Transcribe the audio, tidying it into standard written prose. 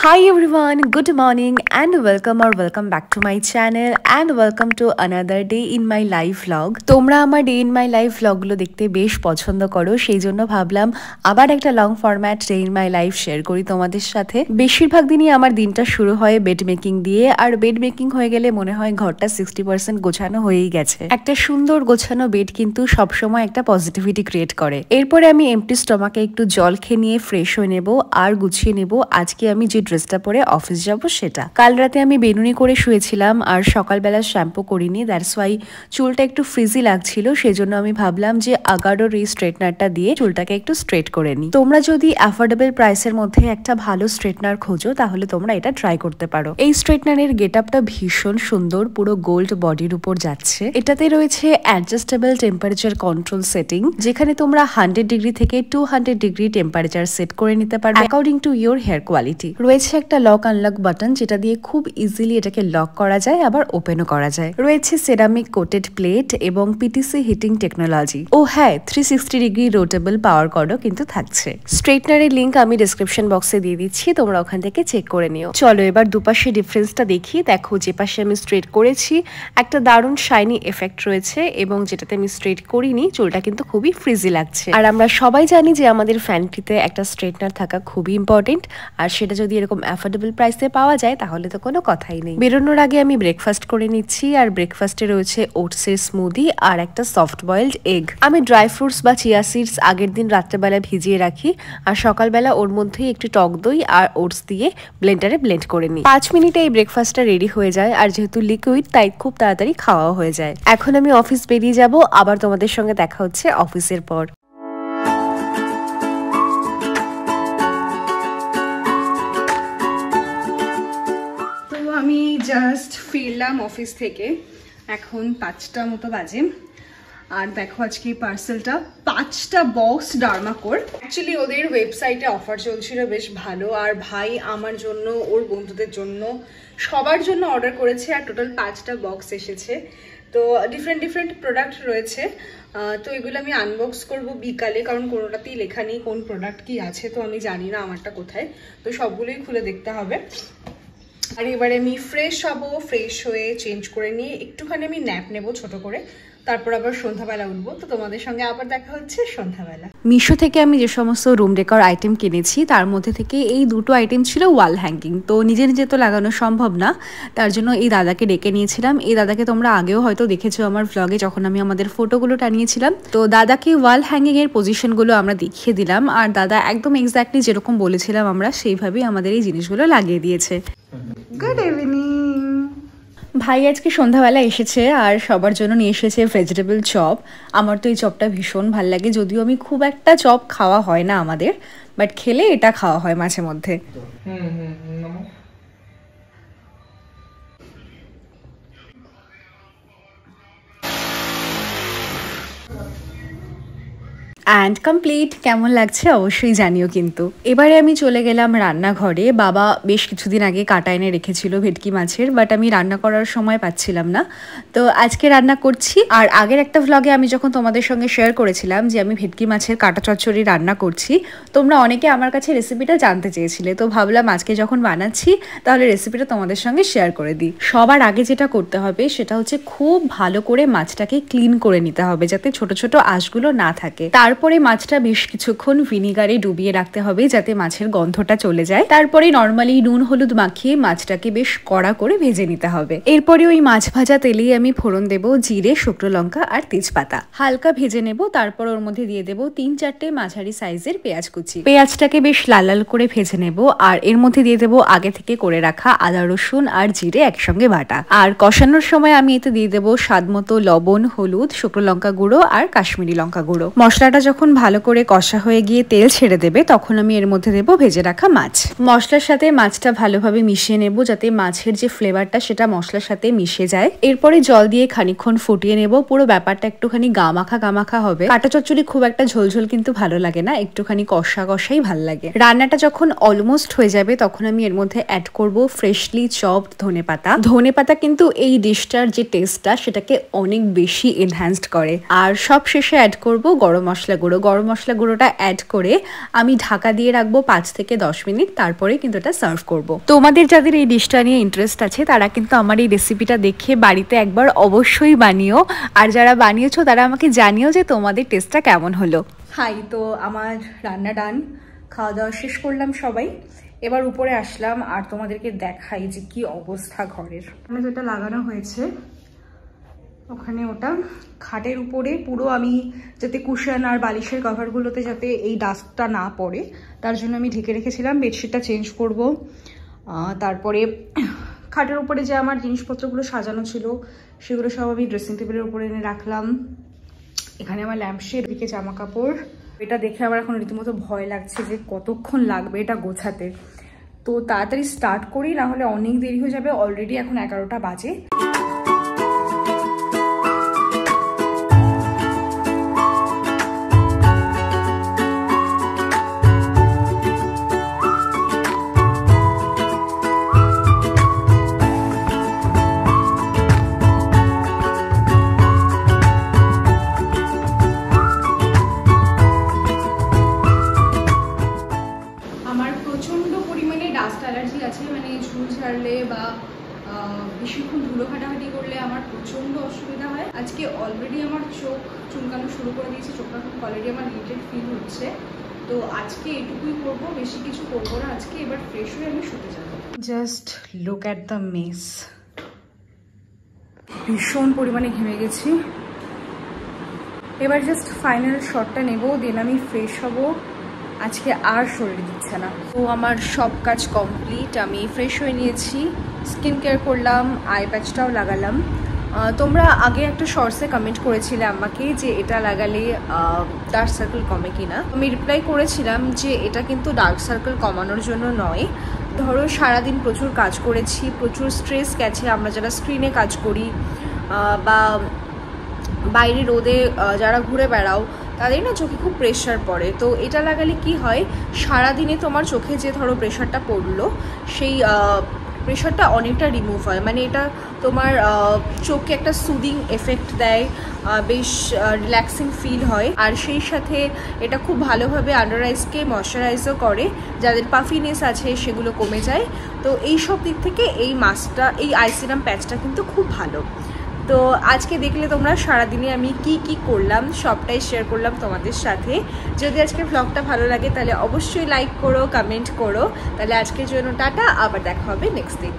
Hi everyone, good morning and welcome back to my channel and welcome to another day in my life vlog. তোমরা আমার day in my life ভ্লগগুলো দেখতে বেশ পছন্দ করো, সেই জন্য ভাবলাম আবার একটা long format day in my life share করি তোমাদের সাথে। বেশিরভাগ দিনই আমার দিনটা শুরু হয় বেড মেকিং দিয়ে, আর বেড মেকিং হয়ে গেলে মনে হয় ঘরটা 60% গোছানো হয়েই গেছে। একটা সুন্দর গোছানো বেড কিন্তু সবসময় একটা পজিটিভিটি ক্রিয়েট করে। এরপরে আমি এমটি স্টমাকে একটু জল খেয়ে নিয়ে ফ্রেশ হয়ে নেব আর গুছিয়ে নেব আজকে আমি যে ড্রেসটা পরে অফিস যাব সেটা। কাল রাতে আমি বেনুনি করে শুয়েছিলাম আর সকালবেলা শ্যাম্পু করিনি, দ্যাটস ওয়াই চুলটা একটু ফ্রিজি লাগছিল। সেজন্য আমি ভাবলাম যে আগাডোর এই স্ট্রেটনারটা দিয়ে চুলটাকে একটু স্ট্রেট করে নিই। তোমরা যদি অ্যাফোর্ডেবল প্রাইসের মধ্যে একটা ভালো স্ট্রেটনার খোঁজো তাহলে তোমরা এটা ট্রাই করতে পারো। এই স্ট্রেটনারের গেট আপটা ভীষণ সুন্দর, পুরো গোল্ড বডির উপর যাচ্ছে। এটাতে রয়েছে অ্যাডজাস্টেবল টেম্পারেচার কন্ট্রোল সেটিং, যেখানে তোমরা 100 ডিগ্রি থেকে 200 ডিগ্রি টেম্পারেচার সেট করে নিতে পারবে according to your hair quality. রয়েছে একটা লক আনলক বাটন, যেটা দিয়ে খুব ইজিলি এটাকে লক করা যায় আবার ওপেনও করা যায়। রয়েছে সেরামিক কোটেড প্লেট এবং পিটিসি হিটিং টেকনোলজি। ও হ্যাঁ, 360 ডিগ্রি রোটেবল পাওয়ার কর্ডও কিন্তু থাকছে। স্ট্রেটনারের লিঙ্ক আমি ডেসক্রিপশন বক্সে দিয়ে দিচ্ছি, তোমরা ওখান থেকে চেক করে নিও। চলো এবার দুপাশে ডিফারেন্সটা দেখি। দেখো, যে পাশে আমি স্ট্রেট করেছি একটা দারুণ শাইনি এফেক্ট রয়েছে, এবং যেটাতে আমি স্ট্রেট করিনি চুলটা কিন্তু খুবই ফ্রিজি লাগছে। আর আমরা সবাই জানি যে আমাদের ফ্যান্টিতে একটা স্ট্রেটনার থাকা খুবই ইম্পর্টেন্ট, আর সেটা যদি এরকম অ্যাফোর্ডেবল প্রাইসে পাওয়া যায় তাহলে তো কোনো কথাই নেই। বেরোনোর আগে আমি ব্রেকফাস্ট করে নিচ্ছি, আর ব্রেকফাস্টে রয়েছে ওটসের স্মুদি আর একটা সফট বয়েলড এগ। আমি ড্রাই ফ্রুটস বা চিয়া সিডস আগের দিন রাত্রেবেলা ভিজিয়ে রাখি, আর সকালবেলা ওর মধ্যেই একটু টক দই আর ওটস দিয়ে ব্লেন্ডারে ব্লেন্ড করে নিই। 5 মিনিটে এই ব্রেকফাস্টটা রেডি হয়ে যায়, আর যেহেতু লিকুইড তাই খুব তাড়াতাড়ি খাওয়াও হয়ে যায়। এখন আমি অফিস বেরিয়ে যাব, আবার তোমাদের সঙ্গে দেখা হচ্ছে অফিসের পর। আমি জাস্ট ফিরলাম অফিস থেকে, এখন 5টা মতো বাজে। আর দেখো আজকে এই পার্সেলটা 5টা বক্স ডার্মাকোর। অ্যাকচুয়ালি ওদের ওয়েবসাইটে অফার চলছিল বেশ ভালো, আর ভাই আমার জন্য, ওর বন্ধুদের জন্য, সবার জন্য অর্ডার করেছে, আর টোটাল 5টা বক্স এসেছে। তো ডিফারেন্ট প্রোডাক্ট রয়েছে, তো এগুলো আমি আনবক্স করব বিকালে, কারণ কোনোটাতেই লেখা নেই কোন প্রোডাক্ট কি আছে, তো আমি জানি না আমারটা কোথায়, তো সবগুলোই খুলে দেখতে হবে। আর এবারে আমি ফ্রেশ হব, ফ্রেশ হয়ে চেঞ্জ করে নিয়ে একটুখানি আমি ন্যাপ নেব ছোট করে, তারপর আবার সন্ধ্যাবেলা উঠবো। তো তোমাদের সঙ্গে আবার দেখা হচ্ছে সন্ধ্যাবেলা। মিশো থেকে আমি যে সমস্ত রুম ডেকর আইটেম কিনেছি তার মধ্যে থেকে এই দুটো আইটেম ছিল ওয়াল হ্যাঙ্গিং। তো নিজে নিজে তো লাগানো সম্ভব না, তার জন্য এই দাদাকে ডেকে নিয়েছিলাম। এই দাদাকে তোমরা আগেও হয়তো দেখেছো আমার ভ্লগে, যখন আমি আমাদের ফটোগুলো টানিয়েছিলাম। তো দাদাকে ওয়াল হ্যাঙ্গিং এর পজিশনগুলো আমরা দেখিয়ে দিলাম, আর দাদা একদম এক্স্যাক্টলি যেরকম বলেছিলাম আমরা সেইভাবেই আমাদের এই জিনিসগুলো লাগিয়ে দিয়েছে। Good evening. ভাই আজকে সন্ধ্যাবেলা এসেছে আর সবার জন্য নিয়ে এসেছে ভেজিটেবল চপ। আমার তো এই চপটা ভীষণ ভাল লাগে, যদিও আমি খুব একটা চপ খাওয়া হয় না আমাদের, বাট খেলে এটা খাওয়া হয় মাঝে মধ্যে। And complete. কেমন লাগছে অবশ্যই জানিও কিন্তু। এবারে আমি চলে গেলাম রান্নাঘরে। বাবা বেশ কিছুদিন আগে কাটা এনে রেখেছিল ভেটকি মাছের, বাট আমি রান্না করার সময় পাচ্ছিলাম না, তো আজকে রান্না করছি। আর আগের একটা ভ্লগে আমি যখন তোমাদের সঙ্গে শেয়ার করেছিলাম যে আমি ভেটকি মাছের কাটা চচ্চড়ি রান্না করছি, তোমরা অনেকে আমার কাছে রেসিপিটা জানতে চেয়েছিলে, তো ভাবলাম আজকে যখন বানাচ্ছি তাহলে রেসিপিটা তোমাদের সঙ্গে শেয়ার করে দিই। সবার আগে যেটা করতে হবে সেটা হচ্ছে খুব ভালো করে মাছটাকে ক্লিন করে নিতে হবে, যাতে ছোট ছোট আঁশগুলো না থাকে। তারপরে মাছটা বেশ কিছুক্ষণ ভিনিগারে ডুবিয়ে রাখতে হবে যাতে মাছের গন্ধটা চলে যায়। তারপরে নর্মালি নুন হলুদ মাখিয়ে মাছটাকে বেশ কড়া করে ভেজে নিতে হবে। এরপরে ওই মাছ ভাজা তেলেই আমি ফোড়ন দেব জিরে, শুকনো লঙ্কা আর তেজপাতা, হালকা ভেজে নেব। তারপর ওর মধ্যে দিয়ে দেব 3-4টে মাঝারি সাইজের পেঁয়াজ কুচি। পেঁয়াজটাকে বেশ লাল লাল করে ভেজে নেব, আর এর মধ্যে দিয়ে দেব আগে থেকে করে রাখা আদা রসুন আর জিরে একসঙ্গে বাটা। আর কষানোর সময় আমি এতে দিয়ে দেব স্বাদ মতো লবণ, হলুদ, শুকনো লঙ্কা গুঁড়ো আর কাশ্মীরি লঙ্কা গুঁড়ো। মশলাটা যখন ভালো করে কষা হয়ে গিয়ে তেল ছেড়ে দেবে তখন আমি এর মধ্যে দেব ভেজে রাখা মাছ। মশলার সাথে মাছটা ভালোভাবে মিশিয়ে নেব যাতে মাছের যে ফ্লেভারটা সেটা মশলার সাথে মিশে যায়। এরপরে জল দিয়ে খানিকক্ষণ ফুটিয়ে নেব। পুরো ব্যাপারটা একটুখানি গামাখা হবে। কাটা চচ্চড়ি খুব একটা ঝোলঝোল কিন্তু ভালো লাগে না, একটুখানি কষা কষাই ভালো লাগে। রান্নাটা যখন অলমোস্ট হয়ে যাবে তখন আমি এর মধ্যে অ্যাড করব ফ্রেশলি চপড ধনেপাতা। ধনেপাতা কিন্তু এই ডিশটার যে টেস্টটা সেটাকে অনেক বেশি এনহ্যান্সড করে। আর সব শেষে অ্যাড করব গরম মশলা গুঁড়ো, গরম মশলা গুঁড়োটা অ্যাড করে আমি ঢাকা দিয়ে রাখবো 5 থেকে 10 মিনিট, তারপরে কিন্তু এটা সার্ভ করব। তোমাদের যাদের এই ডিশটা নিয়ে ইন্টারেস্ট আছে তারা কিন্তু আমার এই রেসিপিটা দেখে বাড়িতে একবার অবশ্যই বানিও, আর যারা বানিয়েছো তারা আমাকে জানিও যে তোমাদের টেস্টটা কেমন হলো। হাই, তো আমার রান্না ডান, খাওয়া দাওয়া শেষ করলাম সবাই, এবার উপরে আসলাম আর তোমাদেরকে দেখাই যে কি অবস্থা ঘরের। মানে তো এটা লাগানো হয়েছে ওখানে, ওটা খাটের উপরে পুরো আমি যাতে কুশন আর বালিশের কভারগুলোতে যাতে এই ডাস্টটা না পড়ে তার জন্য আমি ঢেকে রেখেছিলাম। বেডশিটটা চেঞ্জ করব, তারপরে খাটের উপরে যে আমার জিনিসপত্রগুলো সাজানো ছিল সেগুলো সব আমি ড্রেসিং টেবিলের উপরে এনে রাখলাম। এখানে আমার ল্যাম্পশেড, দিকে জামা কাপড়। এটা দেখে আমার এখন রীতিমতো ভয় লাগছে যে কতক্ষণ লাগবে এটা গোছাতে, তো তাড়াতাড়ি স্টার্ট করি, না হলে অনেক দেরি হয়ে যাবে। অলরেডি এখন 11টা বাজে। বা বেশিক্ষণ ধুলো ঘাটাঘাটি করলে আমার প্রচণ্ড অসুবিধা হয়। আজকে অলরেডি আমার চোখ চুলকানো শুরু করে দিয়েছে, চোখটা খুব অলরেডি আমার রিলেটেড ফিল হচ্ছে। তো আজকে এটুকুই করব, বেশি কিছু করবো না আজকে। এবার ফ্রেশ হয়ে আমি শুতে যাব। Just look at the mess, ভীষণ পরিমাণে ঘেমে গেছি। এবার জাস্ট ফাইনাল শটটা নেব, দেন আমি ফ্রেশ হব। আজকে আর শরীর দিচ্ছে না। তো আমার সব কাজ কমপ্লিট, আমি ফ্রেশ হয়ে নিয়েছি, স্কিন কেয়ার করলাম, আই প্যাচটাও লাগালাম। তোমরা আগে একটা শর্টসে কমেন্ট করেছিলে আমাকে যে এটা লাগালে ডার্ক সার্কেল কমে কিনা। আমি রিপ্লাই করেছিলাম যে এটা কিন্তু ডার্ক সার্কেল কমানোর জন্য নয়। ধরো সারাদিন প্রচুর কাজ করেছি, প্রচুর স্ট্রেস গেছে, আমরা যারা স্ক্রিনে কাজ করি বা বাইরে রোদে যারা ঘুরে বেড়াও তাদের না চোখে খুব প্রেশার পড়ে। তো এটা লাগালে কি হয়, সারাদিনে তোমার চোখে যে ধরো প্রেশারটা পড়লো সেই প্রেশারটা অনেকটা রিমুভ হয়। মানে এটা তোমার চোখে একটা সুদিং এফেক্ট দেয়, বেশ রিল্যাক্সিং ফিল হয়। আর সেই সাথে এটা খুব ভালোভাবে আন্ডার আইসকে ময়শ্চারাইজও করে, যাদের পাফিনেস আছে সেগুলো কমে যায়। তো এই সব দিক থেকে এই মাস্কটা, এই আই সিরাম প্যাচটা কিন্তু খুব ভালো। তো আজকে দেখলে তোমরা সারাদিনে আমি কি করলাম সবটাই শেয়ার করলাম তোমাদের সাথে। যদি আজকের ব্লগটা ভালো লাগে তাহলে অবশ্যই লাইক করো, কমেন্ট করো। তাহলে আজকের জন্য টাটা, আবার দেখা হবে নেক্সট দিন।